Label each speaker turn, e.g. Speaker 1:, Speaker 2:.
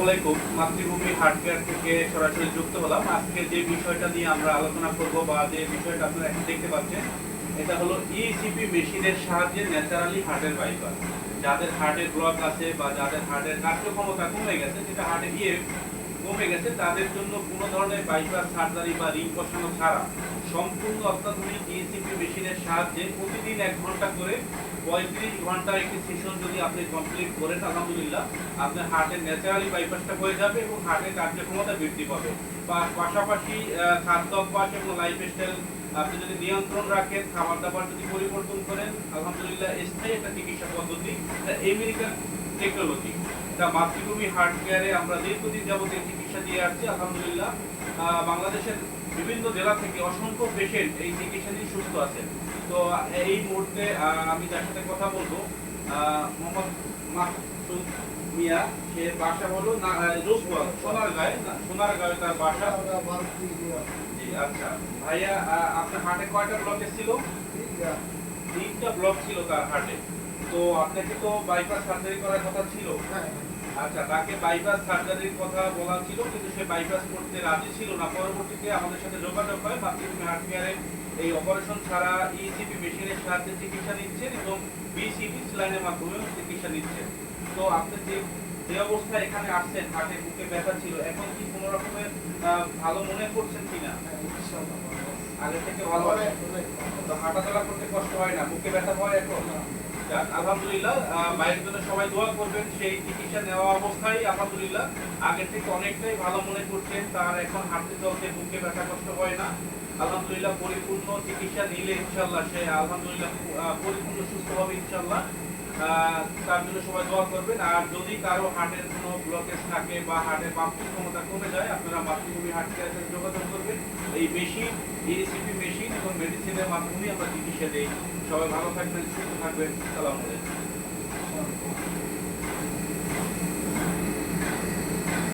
Speaker 1: আলাইকুম। মাতৃভূমি heart care থেকে সরাসরি যুক্ত হলাম। আজকে যে বিষয়টা নিয়ে আমরা আলোচনা করব বা যে বিষয়টা আপনারা এখন দেখতে পাচ্ছেন, এটা হলো ইসিপি মেশিনের সাহায্যে ন্যাচারালি হার্টের বাইপাস। যাদের হার্টের ব্লক আছে বা যাদের হার্টের কার্যক্ষমতা কমে গেছে, যেটা হার্টে গিয়ে কমে গেছে, তাদের জন্য কোনো ধরনের বাইপাস সার্জারি বা রিং বসানো ছাড়া সম্পূর্ণ অত্যাধুনিক ইসিপি মেশিনের সাহায্যে প্রতিদিন 1 ঘন্টা করে 35 ঘন্টা একটি সেশন যদি আপনি কমপ্লিট করেন, আলহামদুলিল্লাহ আপনার হার্টের ন্যাচারালি বাইপাসটা হয়ে যাবে এবং হার্টের কার্যক্ষমতা বৃদ্ধি পাবে। পাশাপাশি খাদ্য অভ্যাস এবং লাইফস্টাইল আপনি যদি নিয়ন্ত্রণ রাখেন, খাবার দাবার যদি পরিবর্তন করেন, আলহামদুলিল্লাহ স্থায়ী একটা চিকিৎসা পদ্ধতি, আমেরিকান টেকনোলজি। এটা মাতৃভূমি হার্ট কেয়ারে আমরা দীর্ঘদিন যাবত এই চিকিৎসা দিয়ে আসছি। আলহামদুলিল্লাহ বাংলাদেশের বিভিন্ন জেলা থেকে অসংখ্য পেশেন্ট এই চিকিৎসা নিয়ে সুস্থ আছেন। তো এই মুহূর্তে আমি যার সাথে কথা বলবো, মোহাম্মদ মাসুদ মিয়া। সে বাসা হলো সোনারগাঁয়ে তার বাসা। জি আচ্ছা ভাইয়া, আপনার হার্টে কয়টা ব্লকেজ ছিল? 3টা ব্লক ছিল তার হার্টে। তো আপনাকে তো বাইপাস সার্জারি করার কথা ছিল। আচ্ছা, তাকে বাইপাস সার্জারির কথা বলা ছিল, কিন্তু সে বাইপাস করতে রাজি ছিল না। পরবর্তীতে আমাদের সাথে যোগাযোগ হয়। মাতৃভূমি হার্ট কেয়ারে এই অপারেশন ছাড়া ইসিপি মেশিনের সাহায্যে চিকিৎসা নিচ্ছেন এবং বিসিটি স্যালাইনের মাধ্যমেও চিকিৎসা নিচ্ছেন। তো আপনি যে অবস্থায় এখানে আসছেন, হার্টে বুকে ব্যথা ছিল, এখন কি কোনো রকমের ভালো মনে করছেন কিনা? আগে থেকে ভালো আছে? তো হাঁটাচলা করতে কষ্ট হয় না, বুকে ব্যথা হয় এখন? আলহামদুলিল্লাহ, বাইরের জন্য সবাই দোয়া করবেন। সেই চিকিৎসা নেওয়া অবস্থায় আলহামদুলিল্লাহ আগের থেকে অনেকটাই ভালো মনে করছেন। তার এখন হাঁটতে চলতে বুকে ব্যথা কষ্ট হয় না। আলহামদুলিল্লাহ পরিপূর্ণ চিকিৎসা নিলে ইনশাল্লাহ সে আলহামদুলিল্লাহ পরিপূর্ণ সুস্থ হবে ইনশাল্লাহ। তার জন্য সবাই দোয়া করবেন। আর যদি কারো হার্টের কোনো ব্লকেজ থাকে বা হার্টের পাম্পিং ক্ষমতা কমে যায়, আপনারা মাতৃভূমি হার্ট কেয়ারের সাথে যোগাযোগ করবেন। এই মেশিন, ইসিপি মেশিন এবং মেডিসিনের মাধ্যমে আমরা চিকিৎসা দিই। সবাই ভালো থাকবেন, সুস্থ থাকবেন। সালাম আলাইকুম।